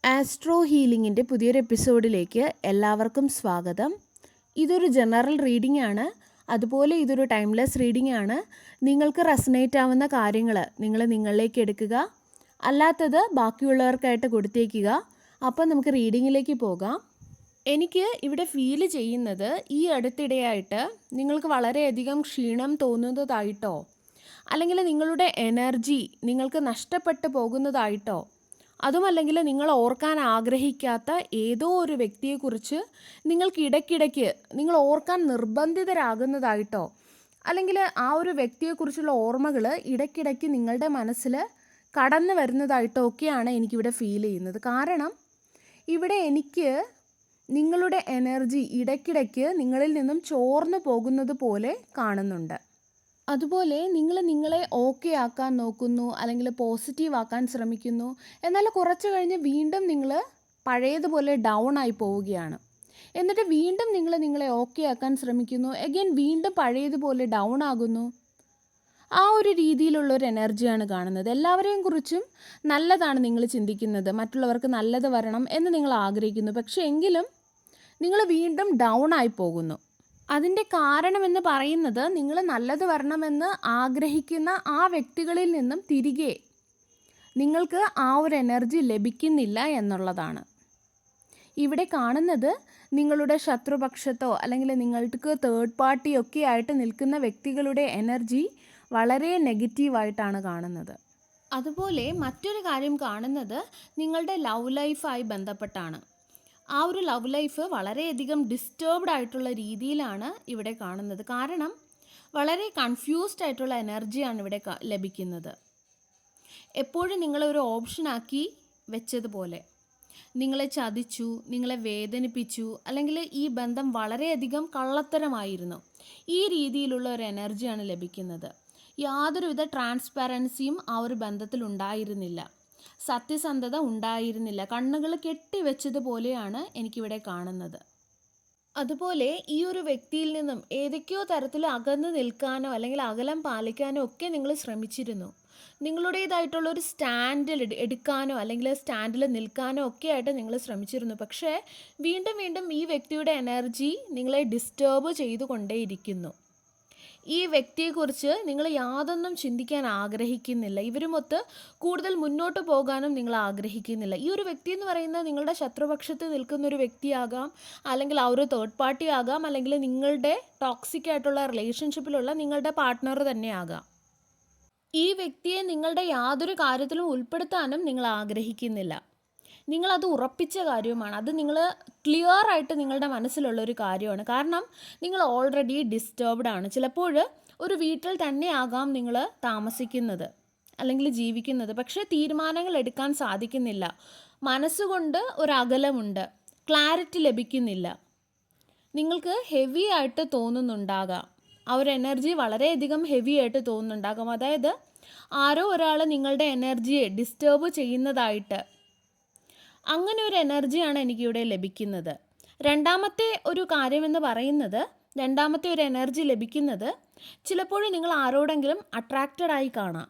Astro ഹീലിംഗിൻ്റെ പുതിയൊരു എപ്പിസോഡിലേക്ക് എല്ലാവർക്കും സ്വാഗതം. ഇതൊരു ജനറൽ റീഡിംഗ് ആണ്. അതുപോലെ ഇതൊരു ടൈംലെസ് റീഡിംഗ് ആണ്. നിങ്ങൾക്ക് റെസനേറ്റ് ആവുന്ന കാര്യങ്ങൾ നിങ്ങൾ നിങ്ങളിലേക്ക് എടുക്കുക, അല്ലാത്തത് ബാക്കിയുള്ളവർക്കായിട്ട് കൊടുത്തേക്കുക. അപ്പോൾ നമുക്ക് റീഡിങ്ങിലേക്ക് പോകാം. എനിക്ക് ഇവിടെ ഫീൽ ചെയ്യുന്നത് ഈ അടുത്തിടെയായിട്ട് നിങ്ങൾക്ക് വളരെയധികം ക്ഷീണം തോന്നുന്നതായിട്ടോ അല്ലെങ്കിൽ നിങ്ങളുടെ എനർജി നിങ്ങൾക്ക് നഷ്ടപ്പെട്ടു പോകുന്നതായിട്ടോ അതുമല്ലെങ്കിൽ നിങ്ങൾ ഓർക്കാൻ ആഗ്രഹിക്കാത്ത ഏതോ ഒരു വ്യക്തിയെക്കുറിച്ച് നിങ്ങൾക്ക് ഇടയ്ക്കിടയ്ക്ക് നിങ്ങൾ ഓർക്കാൻ നിർബന്ധിതരാകുന്നതായിട്ടോ അല്ലെങ്കിൽ ആ ഒരു വ്യക്തിയെക്കുറിച്ചുള്ള ഓർമ്മകൾ ഇടയ്ക്കിടയ്ക്ക് നിങ്ങളുടെ മനസ്സിൽ കടന്നു വരുന്നതായിട്ടോ ഒക്കെയാണ് എനിക്കിവിടെ ഫീൽ ചെയ്യുന്നത്. കാരണം ഇവിടെ എനിക്ക് നിങ്ങളുടെ എനർജി ഇടയ്ക്കിടയ്ക്ക് നിങ്ങളിൽ നിന്നും ചോർന്നു പോകുന്നത് പോലെ കാണുന്നുണ്ട്. അതുപോലെ നിങ്ങൾ നിങ്ങളെ ഓക്കെ ആക്കാൻ നോക്കുന്നു, അല്ലെങ്കിൽ പോസിറ്റീവ് ആക്കാൻ ശ്രമിക്കുന്നു. എന്നാൽ കുറച്ച് കഴിഞ്ഞ് വീണ്ടും നിങ്ങൾ പഴയതുപോലെ ഡൗൺ ആയി പോവുകയാണ്. എന്നിട്ട് വീണ്ടും നിങ്ങൾ നിങ്ങളെ ഓക്കെ ആക്കാൻ ശ്രമിക്കുന്നു, എഗെയിൻ വീണ്ടും പഴയതുപോലെ ഡൗൺ ആകുന്നു. ആ ഒരു രീതിയിലുള്ളൊരു എനർജിയാണ് കാണുന്നത്. എല്ലാവരെയും കുറിച്ചും നല്ലതാണ് നിങ്ങൾ ചിന്തിക്കുന്നത്, മറ്റുള്ളവർക്ക് നല്ലത് വരണം എന്ന് നിങ്ങൾ ആഗ്രഹിക്കുന്നു. പക്ഷേ എങ്കിലും നിങ്ങൾ വീണ്ടും ഡൗൺ ആയി പോകുന്നു. അതിൻ്റെ കാരണമെന്ന് പറയുന്നത് നിങ്ങൾ നല്ലത് വരണമെന്ന് ആഗ്രഹിക്കുന്ന ആ വ്യക്തികളിൽ നിന്നും തിരികെ നിങ്ങൾക്ക് ആ ഒരു എനർജി ലഭിക്കുന്നില്ല എന്നുള്ളതാണ്. ഇവിടെ കാണുന്നത് നിങ്ങളുടെ ശത്രുപക്ഷത്തോ അല്ലെങ്കിൽ നിങ്ങൾക്ക് തേർഡ് പാർട്ടിയൊക്കെ ആയിട്ട് നിൽക്കുന്ന വ്യക്തികളുടെ എനർജി വളരെ നെഗറ്റീവായിട്ടാണ് കാണുന്നത്. അതുപോലെ മറ്റൊരു കാര്യം കാണുന്നത് നിങ്ങളുടെ ലവ് ലൈഫായി ബന്ധപ്പെട്ടാണ്. ആ ഒരു ലവ് ലൈഫ് വളരെയധികം ഡിസ്റ്റർബ്ഡ് ആയിട്ടുള്ള രീതിയിലാണ് ഇവിടെ കാണുന്നത്. കാരണം വളരെ കൺഫ്യൂസ്ഡ് ആയിട്ടുള്ള എനർജിയാണ് ഇവിടെ ലഭിക്കുന്നത്. എപ്പോഴും നിങ്ങളൊരു ഓപ്ഷനാക്കി വെച്ചതുപോലെ നിങ്ങളെ ചതിച്ചു, നിങ്ങളെ വേദനിപ്പിച്ചു, അല്ലെങ്കിൽ ഈ ബന്ധം വളരെയധികം കള്ളത്തരമായിരുന്നു. ഈ രീതിയിലുള്ള ഒരു എനർജിയാണ് ലഭിക്കുന്നത്. യാതൊരുവിധ ട്രാൻസ്പാരൻസിയും ആ ഒരു ബന്ധത്തിൽ ഉണ്ടായിരുന്നില്ല, സത്യസന്ധത ഉണ്ടായിരുന്നില്ല, കണ്ണുകൾ കെട്ടിവെച്ചതുപോലെയാണ് എനിക്കിവിടെ കാണുന്നത്. അതുപോലെ ഈ ഒരു വ്യക്തിയിൽ നിന്നും ഏതൊക്കെയോ തരത്തിൽ അകന്ന് നിൽക്കാനോ അല്ലെങ്കിൽ അകലം പാലിക്കാനോ ഒക്കെ നിങ്ങൾ ശ്രമിച്ചിരുന്നു. നിങ്ങളുടേതായിട്ടുള്ള ഒരു സ്റ്റാൻഡിൽ എടുക്കാനോ അല്ലെങ്കിൽ സ്റ്റാൻഡിൽ നിൽക്കാനോ ഒക്കെ ആയിട്ട് നിങ്ങൾ ശ്രമിച്ചിരുന്നു. പക്ഷേ വീണ്ടും വീണ്ടും ഈ വ്യക്തിയുടെ എനർജി നിങ്ങളെ ഡിസ്റ്റർബ് ചെയ്തുകൊണ്ടേയിരിക്കുന്നു. ഈ വ്യക്തിയെക്കുറിച്ച് നിങ്ങൾ യാതൊന്നും ചിന്തിക്കാൻ ആഗ്രഹിക്കുന്നില്ല. ഇവരുമൊത്ത് കൂടുതൽ മുന്നോട്ട് പോകാനും നിങ്ങൾ ആഗ്രഹിക്കുന്നില്ല. ഈ ഒരു വ്യക്തി എന്ന് പറയുന്നത് നിങ്ങളുടെ ശത്രുപക്ഷത്ത് നിൽക്കുന്ന ഒരു വ്യക്തിയാകാം, അല്ലെങ്കിൽ ആ ഒരു തേർഡ് പാർട്ടി ആകാം, അല്ലെങ്കിൽ നിങ്ങളുടെ ടോക്സിക് ആയിട്ടുള്ള റിലേഷൻഷിപ്പിലുള്ള നിങ്ങളുടെ പാർട്ട്ണർ തന്നെയാകാം. ഈ വ്യക്തിയെ നിങ്ങളുടെ യാതൊരു കാര്യത്തിലും ഉൾപ്പെടുത്താനും നിങ്ങൾ ആഗ്രഹിക്കുന്നില്ല. നിങ്ങളത് ഉറപ്പിച്ച കാര്യവുമാണ്. അത് നിങ്ങൾ ക്ലിയർ ആയിട്ട് നിങ്ങളുടെ മനസ്സിലുള്ളൊരു കാര്യമാണ്. കാരണം നിങ്ങൾ ഓൾറെഡി ഡിസ്റ്റർബ്ഡ് ആണ്. ചിലപ്പോൾ ഒരു വീട്ടിൽ തന്നെയാകാം നിങ്ങൾ താമസിക്കുന്നത് അല്ലെങ്കിൽ ജീവിക്കുന്നത്, പക്ഷേ തീരുമാനങ്ങൾ എടുക്കാൻ സാധിക്കുന്നില്ല. മനസ്സുകൊണ്ട് ഒരു അകലമുണ്ട്, ക്ലാരിറ്റി ലഭിക്കുന്നില്ല. നിങ്ങൾക്ക് ഹെവി ആയിട്ട് തോന്നുന്നുണ്ടാകാം, ആ ഒരു എനർജി വളരെയധികം ഹെവി ആയിട്ട് തോന്നുന്നുണ്ടാകാം. അതായത് ആരോ ഒരാൾ നിങ്ങളുടെ എനർജിയെ ഡിസ്റ്റർബ് ചെയ്യുന്നതായിട്ട്, അങ്ങനെ ഒരു എനർജിയാണ് എനിക്കിവിടെ ലഭിക്കുന്നത്. രണ്ടാമത്തെ ഒരു കാര്യമെന്ന് പറയുന്നത്, രണ്ടാമത്തെ ഒരു എനർജി ലഭിക്കുന്നത്, ചിലപ്പോൾ നിങ്ങൾ ആരോടെങ്കിലും അട്രാക്റ്റഡ് ആയി കാണാം,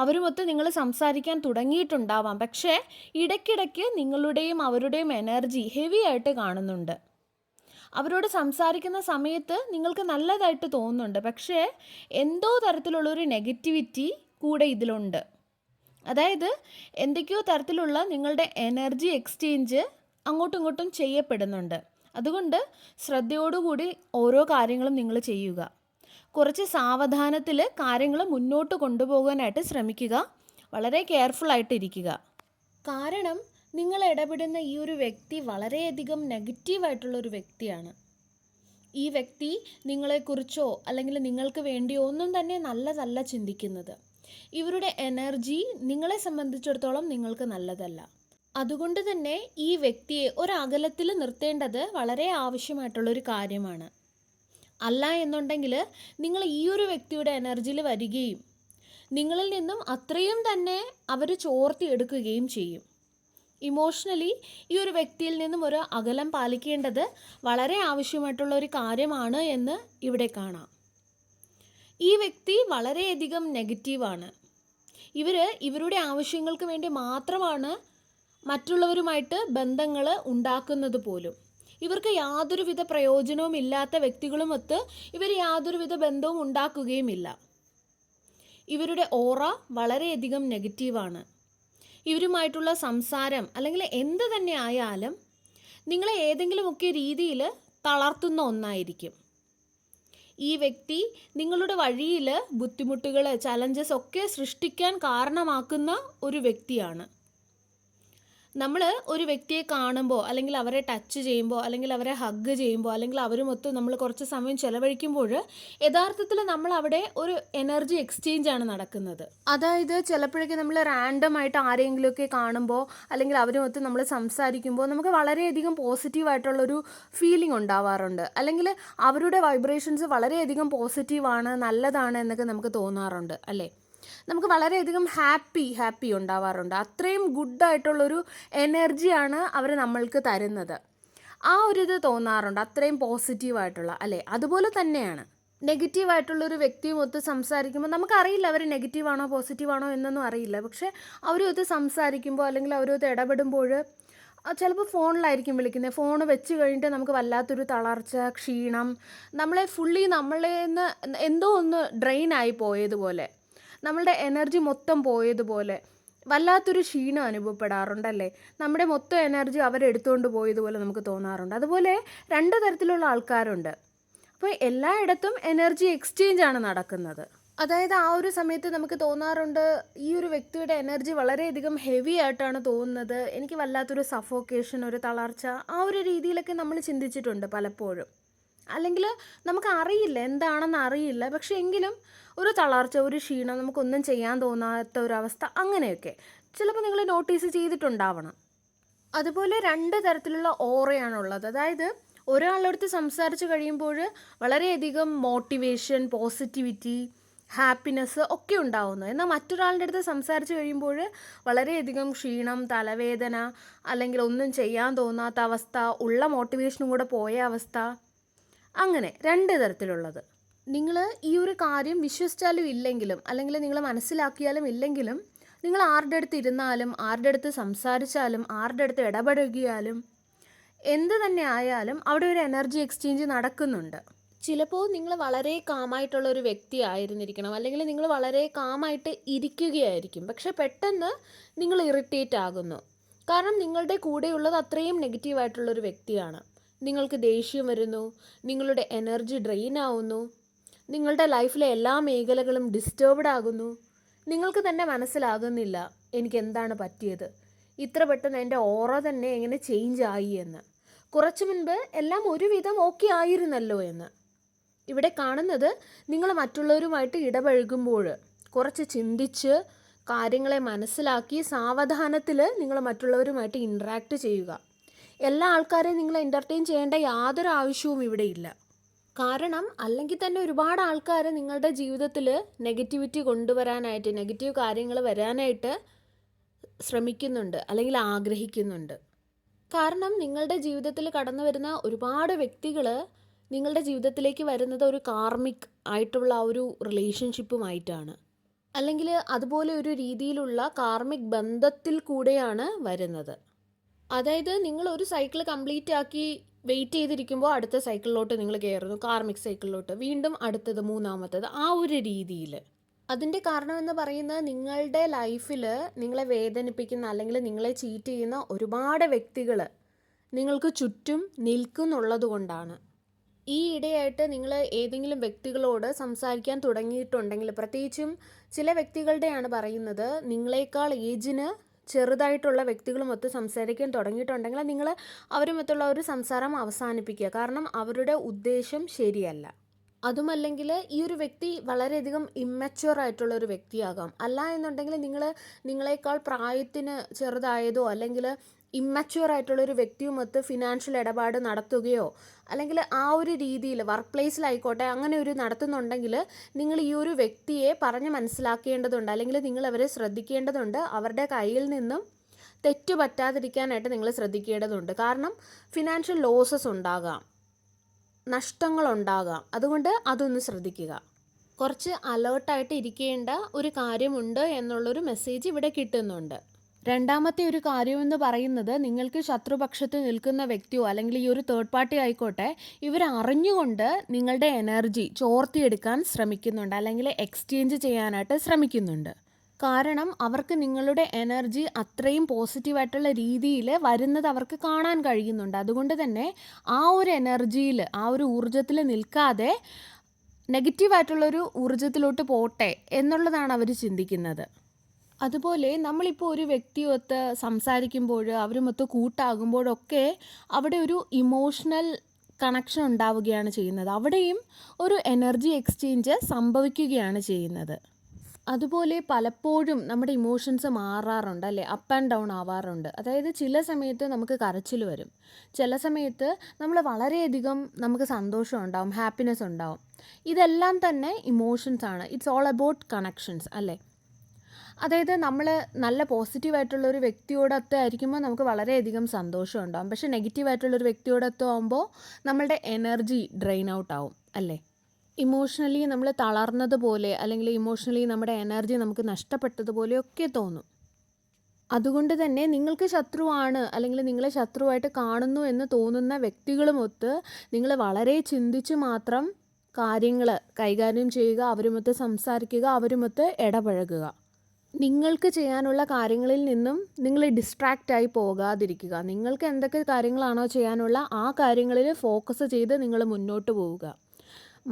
അവരുമൊത്ത് നിങ്ങൾ സംസാരിക്കാൻ തുടങ്ങിയിട്ടുണ്ടാവാം. പക്ഷേ ഇടയ്ക്കിടയ്ക്ക് നിങ്ങളുടെയും അവരുടെയും എനർജി ഹെവി ആയിട്ട് കാണുന്നുണ്ട്. അവരോട് സംസാരിക്കുന്ന സമയത്ത് നിങ്ങൾക്ക് നല്ലതായിട്ട് തോന്നുന്നുണ്ട്, പക്ഷേ എന്തോ തരത്തിലുള്ളൊരു നെഗറ്റിവിറ്റി കൂടെ ഇതിലുണ്ട്. അതായത് എന്തൊക്കെയോ തരത്തിലുള്ള നിങ്ങളുടെ എനർജി എക്സ്ചേഞ്ച് അങ്ങോട്ടും ഇങ്ങോട്ടും ചെയ്യപ്പെടുന്നുണ്ട്. അതുകൊണ്ട് ശ്രദ്ധയോടുകൂടി ഓരോ കാര്യങ്ങളും നിങ്ങൾ ചെയ്യുക. കുറച്ച് സാവധാനത്തിൽ കാര്യങ്ങൾ മുന്നോട്ട് കൊണ്ടുപോകാനായിട്ട് ശ്രമിക്കുക. വളരെ കെയർഫുള്ളായിട്ടിരിക്കുക. കാരണം നിങ്ങൾ ഇടപെടുന്ന ഈ ഒരു വ്യക്തി വളരെയധികം നെഗറ്റീവായിട്ടുള്ളൊരു വ്യക്തിയാണ്. ഈ വ്യക്തി നിങ്ങളെക്കുറിച്ചോ അല്ലെങ്കിൽ നിങ്ങൾക്ക് വേണ്ടിയോ ഒന്നും തന്നെ നല്ലതല്ല ചിന്തിക്കുന്നത്. ഇവരുടെ എനർജി നിങ്ങളെ സംബന്ധിച്ചിടത്തോളം നിങ്ങൾക്ക് നല്ലതല്ല. അതുകൊണ്ട് തന്നെ ഈ വ്യക്തിയെ ഒരകലത്തിൽ നിർത്തേണ്ടത് വളരെ ആവശ്യമായിട്ടുള്ളൊരു കാര്യമാണ്. അല്ല എന്നുണ്ടെങ്കിൽ നിങ്ങൾ ഈ ഒരു വ്യക്തിയുടെ എനർജിയിൽ വരികയും നിങ്ങളിൽ നിന്നും അത്രയും തന്നെ അവർ ചോർത്തിയെടുക്കുകയും ചെയ്യും. ഇമോഷണലി ഈ ഒരു വ്യക്തിയിൽ നിന്നും ഒരു അകലം പാലിക്കേണ്ടത് വളരെ ആവശ്യമായിട്ടുള്ള ഒരു കാര്യമാണ് എന്ന് ഇവിടെ കാണാം. ഈ വ്യക്തി വളരെയധികം നെഗറ്റീവാണ്. ഇവരുടെ ആവശ്യങ്ങൾക്ക് വേണ്ടി മാത്രമാണ് മറ്റുള്ളവരുമായിട്ട് ബന്ധങ്ങൾ ഉണ്ടാക്കുന്നത് പോലും. ഇവർക്ക് യാതൊരുവിധ പ്രയോജനവും ഇല്ലാത്ത വ്യക്തികളുമൊത്ത് ഇവർ യാതൊരുവിധ ബന്ധവും ഉണ്ടാക്കുകയുമില്ല. ഇവരുടെ ഓറ വളരെയധികം നെഗറ്റീവാണ്. ഇവരുമായിട്ടുള്ള സംസാരം അല്ലെങ്കിൽ എന്ത് തന്നെ ആയാലും നിങ്ങളെ ഏതെങ്കിലുമൊക്കെ രീതിയിൽ തളർത്തുന്ന ഒന്നായിരിക്കും. ഈ വ്യക്തി നിങ്ങളുടെ വഴിയിൽ ബുദ്ധിമുട്ടുകൾ, ചലഞ്ചസ് ഒക്കെ സൃഷ്ടിക്കാൻ കാരണമാക്കുന്ന ഒരു വ്യക്തിയാണ്. നമ്മൾ ഒരു വ്യക്തിയെ കാണുമ്പോൾ അല്ലെങ്കിൽ അവരെ ടച്ച് ചെയ്യുമ്പോൾ അല്ലെങ്കിൽ അവരെ ഹഗ് ചെയ്യുമ്പോൾ അല്ലെങ്കിൽ അവരുമൊത്ത് നമ്മൾ കുറച്ച് സമയം ചിലവഴിക്കുമ്പോൾ യഥാർത്ഥത്തിൽ നമ്മൾ അവിടെ ഒരു എനർജി എക്സ്ചേഞ്ച് ആണ് നടക്കുന്നത്. അതായത് ചിലപ്പോഴൊക്കെ നമ്മൾ റാൻഡമായിട്ട് ആരെങ്കിലുമൊക്കെ കാണുമ്പോൾ അല്ലെങ്കിൽ അവരുമൊത്ത് നമ്മൾ സംസാരിക്കുമ്പോൾ നമുക്ക് വളരെയധികം പോസിറ്റീവായിട്ടുള്ളൊരു ഫീലിംഗ് ഉണ്ടാവാറുണ്ട്. അല്ലെങ്കിൽ അവരുടെ വൈബ്രേഷൻസ് വളരെയധികം പോസിറ്റീവാണ്, നല്ലതാണ് എന്നൊക്കെ നമുക്ക് തോന്നാറുണ്ട് അല്ലേ. നമുക്ക് വളരെയധികം ഹാപ്പി ഉണ്ടാവാറുണ്ട്. അത്രയും ഗുഡായിട്ടുള്ളൊരു എനർജിയാണ് അവർ നമ്മൾക്ക് തരുന്നത്. ആ ഒരു ഇത് തോന്നാറുണ്ട്, അത്രയും പോസിറ്റീവായിട്ടുള്ള അല്ലേ. അതുപോലെ തന്നെയാണ് നെഗറ്റീവായിട്ടുള്ളൊരു വ്യക്തിയുമൊത്ത് സംസാരിക്കുമ്പോൾ നമുക്കറിയില്ല അവർ നെഗറ്റീവാണോ പോസിറ്റീവാണോ എന്നൊന്നും അറിയില്ല. പക്ഷേ അവരൊത്ത് സംസാരിക്കുമ്പോൾ അല്ലെങ്കിൽ അവരൊത്ത് ഇടപെടുമ്പോൾ ചിലപ്പോൾ ഫോണിലായിരിക്കും വിളിക്കുന്നത്. ഫോൺ വെച്ച് കഴിഞ്ഞിട്ട് നമുക്ക് വല്ലാത്തൊരു തളർച്ച, ക്ഷീണം, നമ്മളെ ഫുള്ളി നമ്മളേന്ന് എന്തോ ഒന്ന് ഡ്രെയിനായി പോയതുപോലെ, നമ്മളുടെ എനർജി മൊത്തം പോയതുപോലെ വല്ലാത്തൊരു ക്ഷീണം അനുഭവപ്പെടാറുണ്ടല്ലേ. നമ്മുടെ മൊത്തം എനർജി അവരെടുത്തുകൊണ്ട് പോയതുപോലെ നമുക്ക് തോന്നാറുണ്ട്. അതുപോലെ 2 തരത്തിലുള്ള ആൾക്കാരുണ്ട്. അപ്പോൾ എല്ലായിടത്തും എനർജി എക്സ്ചേഞ്ച് ആണ് നടക്കുന്നത്. അതായത് ആ ഒരു സമയത്ത് നമുക്ക് തോന്നാറുണ്ട് ഈ ഒരു വ്യക്തിയുടെ എനർജി വളരെയധികം ഹെവി ആയിട്ടാണ് തോന്നുന്നത്, എനിക്ക് വല്ലാത്തൊരു സഫോക്കേഷൻ, ഒരു തളർച്ച, ആ ഒരു രീതിയിലൊക്കെ നമ്മൾ ചിന്തിച്ചിട്ടുണ്ട് പലപ്പോഴും. അല്ലെങ്കിൽ നമുക്ക് അറിയില്ല, എന്താണെന്ന് അറിയില്ല, പക്ഷെ എങ്കിലും ഒരു തളർച്ച, ഒരു ക്ഷീണം, നമുക്കൊന്നും ചെയ്യാൻ തോന്നാത്ത ഒരവസ്ഥ, അങ്ങനെയൊക്കെ ചിലപ്പോൾ നിങ്ങൾ നോട്ടീസ് ചെയ്തിട്ടുണ്ടാവണം. അതുപോലെ 2 തരത്തിലുള്ള ഓറയാണുള്ളത്. അതായത് ഒരാളടുത്ത് സംസാരിച്ച് കഴിയുമ്പോൾ വളരെയധികം മോട്ടിവേഷൻ, പോസിറ്റിവിറ്റി, ഹാപ്പിനെസ് ഒക്കെ ഉണ്ടാവുന്നു. എന്നാൽ മറ്റൊരാളുടെ അടുത്ത് സംസാരിച്ച് കഴിയുമ്പോൾ വളരെയധികം ക്ഷീണം, തലവേദന, അല്ലെങ്കിൽ ഒന്നും ചെയ്യാൻ തോന്നാത്ത അവസ്ഥ, ഉള്ള മോട്ടിവേഷനും കൂടെ പോയ അവസ്ഥ, അങ്ങനെ 2 തരത്തിലുള്ളത്. നിങ്ങൾ ഈ ഒരു കാര്യം വിശ്വസിച്ചാലും ഇല്ലെങ്കിലും അല്ലെങ്കിൽ നിങ്ങൾ മനസ്സിലാക്കിയാലും ഇല്ലെങ്കിലും നിങ്ങൾ ആരുടെ അടുത്ത് ഇരുന്നാലും ആരുടെ അടുത്ത് സംസാരിച്ചാലും ആരുടെ അടുത്ത് ഇടപഴകിയാലും എന്ത് തന്നെ ആയാലും അവിടെ ഒരു എനർജി എക്സ്ചേഞ്ച് നടക്കുന്നുണ്ട്. ചിലപ്പോൾ നിങ്ങൾ വളരെ കാമായിട്ടുള്ള ഒരു വ്യക്തി ആയിരുന്നിരിക്കണം, അല്ലെങ്കിൽ നിങ്ങൾ വളരെ കാമായിട്ട് ഇരിക്കുകയായിരിക്കും. പക്ഷെ പെട്ടെന്ന് നിങ്ങൾ ഇറിറ്റേറ്റ് ആകുന്നു. കാരണം നിങ്ങളുടെ കൂടെയുള്ളത് അത്രയും നെഗറ്റീവായിട്ടുള്ളൊരു വ്യക്തിയാണ്. നിങ്ങൾക്ക് ദേഷ്യം വരുന്നു, നിങ്ങളുടെ എനർജി ഡ്രെയിൻ ആവുന്നു, നിങ്ങളുടെ ലൈഫിലെ എല്ലാ മേഖലകളും ഡിസ്റ്റർബ്ഡ് ആകുന്നു. നിങ്ങൾക്ക് തന്നെ മനസ്സിലാകുന്നില്ല എനിക്ക് എന്താണ് പറ്റിയത്, ഇത്ര പെട്ടെന്ന് എൻ്റെ ഓറ തന്നെ എങ്ങനെ ചേഞ്ച് ആയി എന്ന്. കുറച്ചു മുൻപ് എല്ലാം ഒരുവിധം ഓക്കെ ആയിരുന്നല്ലോ എന്ന്. ഇവിടെ കാണുന്നത് നിങ്ങൾ മറ്റുള്ളവരുമായിട്ട് ഇടപഴകുമ്പോൾ കുറച്ച് ചിന്തിച്ച് കാര്യങ്ങളെ മനസ്സിലാക്കി സാവധാനത്തിൽ നിങ്ങൾ മറ്റുള്ളവരുമായിട്ട് ഇൻട്രാക്ട് ചെയ്യുക. എല്ലാ ആൾക്കാരെയും നിങ്ങൾ എൻ്റർടൈൻ ചെയ്യേണ്ട യാതൊരു ആവശ്യവും ഇവിടെ ഇല്ല. കാരണം അല്ലെങ്കിൽ തന്നെ ഒരുപാട് ആൾക്കാർ നിങ്ങളുടെ ജീവിതത്തിൽ നെഗറ്റിവിറ്റി കൊണ്ടുവരാനായിട്ട്, നെഗറ്റീവ് കാര്യങ്ങൾ വരാനായിട്ട് ശ്രമിക്കുന്നുണ്ട് അല്ലെങ്കിൽ ആഗ്രഹിക്കുന്നുണ്ട്. കാരണം നിങ്ങളുടെ ജീവിതത്തിൽ കടന്നു വരുന്ന ഒരുപാട് വ്യക്തികൾ നിങ്ങളുടെ ജീവിതത്തിലേക്ക് വരുന്നത് ഒരു കാർമിക് ആയിട്ടുള്ള ഒരു റിലേഷൻഷിപ്പുമായിട്ടാണ്, അല്ലെങ്കിൽ അതുപോലെ ഒരു രീതിയിലുള്ള കാർമിക് ബന്ധത്തിൽ കൂടെയാണ് വരുന്നത്. അതായത് നിങ്ങൾ ഒരു സൈക്കിൾ കംപ്ലീറ്റ് ആക്കി വെയിറ്റ് ചെയ്തിരിക്കുമ്പോൾ അടുത്ത സൈക്കിളിലോട്ട് നിങ്ങൾ കയറുന്നു, കാർമിക് സൈക്കിളിലോട്ട്, വീണ്ടും അടുത്തത്, മൂന്നാമത്തത്, ആ ഒരു രീതിയിൽ. അതിൻ്റെ കാരണമെന്ന് പറയുന്നത് നിങ്ങളുടെ ലൈഫിൽ നിങ്ങളെ വേദനിപ്പിക്കുന്ന അല്ലെങ്കിൽ നിങ്ങളെ ചീറ്റ് ചെയ്യുന്ന ഒരുപാട് വ്യക്തികൾ നിങ്ങൾക്ക് ചുറ്റും നിൽക്കുന്നുള്ളത് കൊണ്ടാണ്. ഈ ഇടയായിട്ട് നിങ്ങൾ ഏതെങ്കിലും വ്യക്തികളോട് സംസാരിക്കാൻ തുടങ്ങിയിട്ടുണ്ടെങ്കിൽ, പ്രത്യേകിച്ചും ചില വ്യക്തികളുടെയാണ് പറയുന്നത്, നിങ്ങളെക്കാൾ ഏജിന് ചെറുതായിട്ടുള്ള വ്യക്തികളുമൊത്ത് സംസാരിക്കാൻ തുടങ്ങിയിട്ടുണ്ടെങ്കിൽ നിങ്ങൾ അവരുമൊത്തുള്ള ഒരു സംസാരം അവസാനിപ്പിക്കുക. കാരണം അവരുടെ ഉദ്ദേശം ശരിയല്ല. അതുമല്ലെങ്കിൽ ഈ ഒരു വ്യക്തി വളരെയധികം ഇമ്മച്വർ ആയിട്ടുള്ള ഒരു വ്യക്തിയാകാം. അല്ല എന്നുണ്ടെങ്കിൽ നിങ്ങളെക്കാൾ പ്രായത്തിന് ചെറുതായതോ അല്ലെങ്കിൽ ഇമ്മച്വർ ആയിട്ടുള്ളൊരു വ്യക്തിയുമൊത്ത് ഫിനാൻഷ്യൽ ഇടപാട് നടത്തുകയോ അല്ലെങ്കിൽ ആ ഒരു രീതിയിൽ വർക്ക് പ്ലേസിലായിക്കോട്ടെ അങ്ങനെ ഒരു നടത്തുന്നുണ്ടെങ്കിൽ നിങ്ങൾ ഈ ഒരു വ്യക്തിയെ പറഞ്ഞ് മനസ്സിലാക്കേണ്ടതുണ്ട്, അല്ലെങ്കിൽ നിങ്ങൾ അവരെ ശ്രദ്ധിക്കേണ്ടതുണ്ട്. അവരുടെ കയ്യിൽ നിന്നും തെറ്റ് പറ്റാതിരിക്കാനായിട്ട് നിങ്ങൾ ശ്രദ്ധിക്കേണ്ടതുണ്ട്. കാരണം ഫിനാൻഷ്യൽ ലോസസ് ഉണ്ടാകാം, നഷ്ടങ്ങളുണ്ടാകാം. അതുകൊണ്ട് അതൊന്ന് ശ്രദ്ധിക്കുക. കുറച്ച് അലേർട്ടായിട്ട് ഇരിക്കേണ്ട ഒരു കാര്യമുണ്ട് എന്നുള്ളൊരു മെസ്സേജ് ഇവിടെ കിട്ടുന്നുണ്ട്. രണ്ടാമത്തെ ഒരു കാര്യമെന്ന് പറയുന്നത്, നിങ്ങൾക്ക് ശത്രുപക്ഷത്ത് നിൽക്കുന്ന വ്യക്തിയോ അല്ലെങ്കിൽ ഈ ഒരു തേർഡ് പാർട്ടി ആയിക്കോട്ടെ, ഇവർ അറിഞ്ഞുകൊണ്ട് നിങ്ങളുടെ എനർജി ചോർത്തിയെടുക്കാൻ ശ്രമിക്കുന്നുണ്ട്, അല്ലെങ്കിൽ എക്സ്ചേഞ്ച് ചെയ്യാനായിട്ട് ശ്രമിക്കുന്നുണ്ട്. കാരണം അവർക്ക് നിങ്ങളുടെ എനർജി അത്രയും പോസിറ്റീവായിട്ടുള്ള രീതിയിൽ വരുന്നത് അവർക്ക് കാണാൻ കഴിയുന്നുണ്ട്. അതുകൊണ്ട് തന്നെ ആ ഒരു എനർജിയിൽ, ആ ഒരു ഊർജ്ജത്തിൽ നിൽക്കാതെ നെഗറ്റീവായിട്ടുള്ളൊരു ഊർജ്ജത്തിലോട്ട് പോട്ടെ എന്നുള്ളതാണ് അവർ ചിന്തിക്കുന്നത്. അതുപോലെ നമ്മളിപ്പോൾ ഒരു വ്യക്തിയൊത്ത് സംസാരിക്കുമ്പോൾ, അവരുമൊത്ത് കൂട്ടാകുമ്പോഴൊക്കെ അവിടെ ഒരു ഇമോഷണൽ കണക്ഷൻ ഉണ്ടാവുകയാണ് ചെയ്യുന്നത്. അവിടെയും ഒരു എനർജി എക്സ്ചേഞ്ച് സംഭവിക്കുകയാണ് ചെയ്യുന്നത്. അതുപോലെ പലപ്പോഴും നമ്മുടെ ഇമോഷൻസ് മാറാറുണ്ട് അല്ലേ, അപ്പ് ആൻഡ് ഡൗൺ ആവാറുണ്ട്. അതായത് ചില സമയത്ത് നമുക്ക് കരച്ചിൽ വരും, ചില സമയത്ത് നമ്മൾ വളരെയധികം നമുക്ക് സന്തോഷം ഉണ്ടാവും, ഹാപ്പിനെസ് ഉണ്ടാവും. ഇതെല്ലാം തന്നെ ഇമോഷൻസ് ആണ്. ഇറ്റ്സ് ഓൾ അബൌട്ട് കണക്ഷൻസ് അല്ലേ. അതായത് നമ്മൾ നല്ല പോസിറ്റീവായിട്ടുള്ളൊരു വ്യക്തിയോടൊത്ത് ആയിരിക്കുമ്പോൾ നമുക്ക് വളരെയധികം സന്തോഷം ഉണ്ടാവും. പക്ഷേ നെഗറ്റീവായിട്ടുള്ളൊരു വ്യക്തിയോടൊത്ത് ആകുമ്പോൾ നമ്മളുടെ എനർജി ഡ്രെയിൻ ഔട്ട് ആവും അല്ലേ. ഇമോഷണലി നമ്മൾ തളർന്നതുപോലെ, അല്ലെങ്കിൽ ഇമോഷണലി നമ്മുടെ എനർജി നമുക്ക് നഷ്ടപ്പെട്ടതുപോലെയൊക്കെ തോന്നും. അതുകൊണ്ട് തന്നെ നിങ്ങൾക്ക് ശത്രുവാണ്, അല്ലെങ്കിൽ നിങ്ങളെ ശത്രുവായിട്ട് കാണുന്നു എന്ന് തോന്നുന്ന വ്യക്തികളുമൊത്ത് നിങ്ങൾ വളരെ ചിന്തിച്ച് മാത്രം കാര്യങ്ങൾ കൈകാര്യം ചെയ്യുക, അവരുമൊത്ത് സംസാരിക്കുക, അവരുമൊത്ത് ഇടപഴകുക. നിങ്ങൾക്ക് ചെയ്യാനുള്ള കാര്യങ്ങളിൽ നിന്നും നിങ്ങൾ ഡിസ്ട്രാക്റ്റായി പോകാതിരിക്കുക. നിങ്ങൾക്ക് എന്തൊക്കെ കാര്യങ്ങളാണോ ചെയ്യാനുള്ള ആ കാര്യങ്ങളിൽ ഫോക്കസ് ചെയ്ത് നിങ്ങൾ മുന്നോട്ട് പോവുക.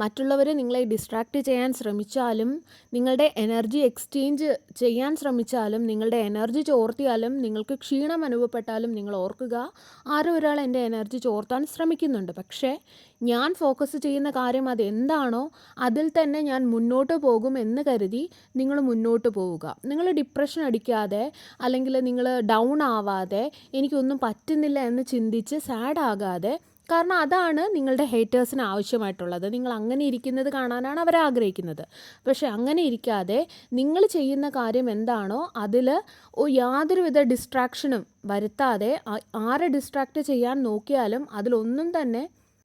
മറ്റുള്ളവർ നിങ്ങളെ ഡിസ്ട്രാക്റ്റ് ചെയ്യാൻ ശ്രമിച്ചാലും, നിങ്ങളുടെ എനർജി എക്സ്ചേഞ്ച് ചെയ്യാൻ ശ്രമിച്ചാലും, നിങ്ങളുടെ എനർജി ചോർത്തിയാലും, നിങ്ങൾക്ക് ക്ഷീണം അനുഭവപ്പെട്ടാലും നിങ്ങൾ ഓർക്കുക, ആരോ ഒരാൾ എൻ്റെ എനർജി ചോർത്താൻ ശ്രമിക്കുന്നുണ്ട്. പക്ഷേ ഞാൻ ഫോക്കസ് ചെയ്യുന്ന കാര്യം അതെന്താണോ അതിൽ തന്നെ ഞാൻ മുന്നോട്ട് പോകും എന്ന് കരുതി നിങ്ങൾ മുന്നോട്ട് പോവുക. നിങ്ങൾ ഡിപ്രഷൻ അടിക്കാതെ, അല്ലെങ്കിൽ നിങ്ങൾ ഡൗൺ ആവാതെ, എനിക്കൊന്നും പറ്റുന്നില്ല എന്ന് ചിന്തിച്ച് സാഡ് ആകാതെ. കാരണം അതാണ് നിങ്ങളുടെ ഹേറ്റേഴ്സിന് ആവശ്യമായിട്ടുള്ളത്. നിങ്ങൾ അങ്ങനെ ഇരിക്കുന്നത് കാണാനാണ് അവർ ആഗ്രഹിക്കുന്നത്. പക്ഷേ അങ്ങനെ ഇരിക്കാതെ നിങ്ങൾ ചെയ്യുന്ന കാര്യം എന്താണോ അതിൽ യാതൊരുവിധ ഡിസ്ട്രാക്ഷനും വരുത്താതെ, ആരെ ഡിസ്ട്രാക്റ്റ് ചെയ്യാൻ നോക്കിയാലും അതിലൊന്നും തന്നെ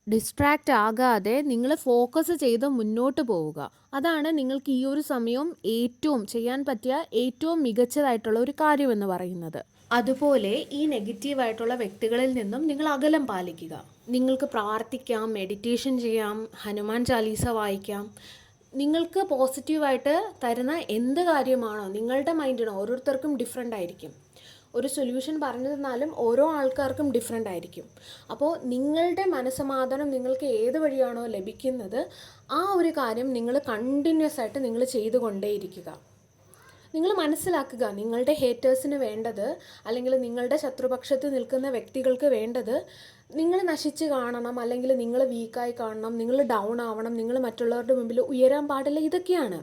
ഡിസ്ട്രാക്റ്റ് ആകാതെ നിങ്ങൾ ഫോക്കസ് ചെയ്ത് മുന്നോട്ട് പോവുക. അതാണ് നിങ്ങൾക്ക് ഈ ഒരു സമയം ഏറ്റവും ചെയ്യാൻ പറ്റിയ ഏറ്റവും മികച്ചതായിട്ടുള്ള ഒരു കാര്യമെന്ന് പറയുന്നത്. അതുപോലെ ഈ നെഗറ്റീവായിട്ടുള്ള വ്യക്തികളിൽ നിന്നും നിങ്ങൾ അകലം പാലിക്കുക. നിങ്ങൾക്ക് പ്രാർത്ഥിക്കാം, മെഡിറ്റേഷൻ ചെയ്യാം, ഹനുമാൻ ചാലീസ വായിക്കാം. നിങ്ങൾക്ക് പോസിറ്റീവായിട്ട് തരുന്ന എന്ത് കാര്യമാണോ, നിങ്ങളുടെ മൈൻഡിന് ഓരോരുത്തർക്കും ഡിഫറെൻ്റ് ആയിരിക്കും. ഒരു സൊല്യൂഷൻ പറഞ്ഞു തന്നാലും ഓരോ ആൾക്കാർക്കും ഡിഫറെൻ്റ് ആയിരിക്കും. അപ്പോൾ നിങ്ങളുടെ മനസ്സമാധാനം നിങ്ങൾക്ക് ഏത് വഴിയാണോ ലഭിക്കുന്നത് ആ ഒരു കാര്യം നിങ്ങൾ കണ്ടിന്യൂസ് ആയിട്ട് നിങ്ങൾ ചെയ്തുകൊണ്ടേയിരിക്കുക. നിങ്ങൾ മനസ്സിലാക്കുക, നിങ്ങളുടെ ഹേറ്റേഴ്സിന് വേണ്ടത്, അല്ലെങ്കിൽ നിങ്ങളുടെ ശത്രുപക്ഷത്ത് നിൽക്കുന്ന വ്യക്തികൾക്ക് വേണ്ടത് നിങ്ങൾ നശിച്ച് കാണണം, അല്ലെങ്കിൽ നിങ്ങൾ വീക്കായി കാണണം, നിങ്ങൾ ഡൗൺ ആവണം, നിങ്ങൾ മറ്റുള്ളവരുടെ മുമ്പിൽ ഉയരാൻ പാടില്ല. ഇതൊക്കെയാണ്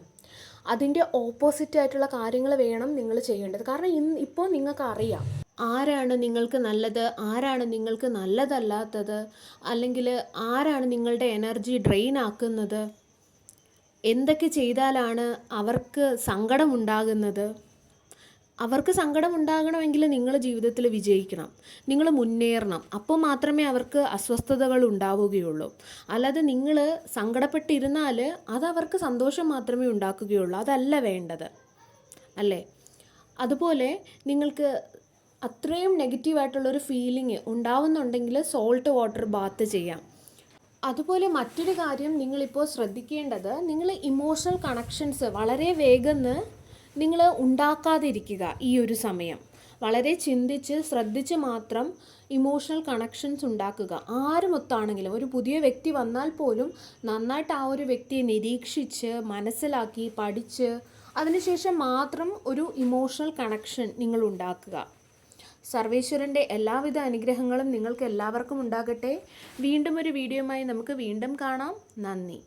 അതിൻ്റെ ഓപ്പോസിറ്റായിട്ടുള്ള കാര്യങ്ങൾ വേണം നിങ്ങൾ ചെയ്യേണ്ടത്. കാരണം ഇപ്പോൾ നിങ്ങൾക്ക് അറിയാം ആരാണ് നിങ്ങൾക്ക് നല്ലത്, ആരാണ് നിങ്ങൾക്ക് നല്ലതല്ലാത്തത്, അല്ലെങ്കിൽ ആരാണ് നിങ്ങളുടെ എനർജി ഡ്രെയിൻ ആക്കുന്നത്, എന്തൊക്കെ ചെയ്താലാണ് അവർക്ക് സങ്കടമുണ്ടാകുന്നത്. അവർക്ക് സങ്കടമുണ്ടാകണമെങ്കിൽ നിങ്ങൾ ജീവിതത്തിൽ വിജയിക്കണം, നിങ്ങൾ മുന്നേറണം. അപ്പോൾ മാത്രമേ അവർക്ക് അസ്വസ്ഥതകൾ ഉണ്ടാവുകയുള്ളൂ. അല്ലാതെ നിങ്ങൾ സങ്കടപ്പെട്ടിരുന്നാൽ അതവർക്ക് സന്തോഷം മാത്രമേ ഉണ്ടാക്കുകയുള്ളൂ. അതല്ല വേണ്ടത് അല്ലേ. അതുപോലെ നിങ്ങൾക്ക് അത്രയും നെഗറ്റീവായിട്ടുള്ളൊരു ഫീലിംഗ് ഉണ്ടാവുന്നുണ്ടെങ്കിൽ സോൾട്ട് വാട്ടർ ബാത്ത് ചെയ്യാം. അതുപോലെ മറ്റൊരു കാര്യം നിങ്ങളിപ്പോൾ ശ്രദ്ധിക്കേണ്ടത്, നിങ്ങൾ ഇമോഷണൽ കണക്ഷൻസ് വളരെ വേഗം നിങ്ങൾ ഉണ്ടാക്കാതിരിക്കുക. ഈ ഒരു സമയം വളരെ ചിന്തിച്ച് ശ്രദ്ധിച്ച് മാത്രം ഇമോഷണൽ കണക്ഷൻസ് ഉണ്ടാക്കുക. ആരുമൊത്താണെങ്കിലും, ഒരു പുതിയ വ്യക്തി വന്നാൽ പോലും നന്നായിട്ട് ആ ഒരു വ്യക്തിയെ നിരീക്ഷിച്ച് മനസ്സിലാക്കി പഠിച്ച് അതിനുശേഷം മാത്രം ഒരു ഇമോഷണൽ കണക്ഷൻ നിങ്ങൾ ഉണ്ടാക്കുക. സർവേശ്വരൻ്റെ എല്ലാവിധ അനുഗ്രഹങ്ങളും നിങ്ങൾക്ക് എല്ലാവർക്കും ഉണ്ടാകട്ടെ. വീണ്ടും ഒരു വീഡിയോയുമായി നമുക്ക് വീണ്ടും കാണാം. നന്ദി.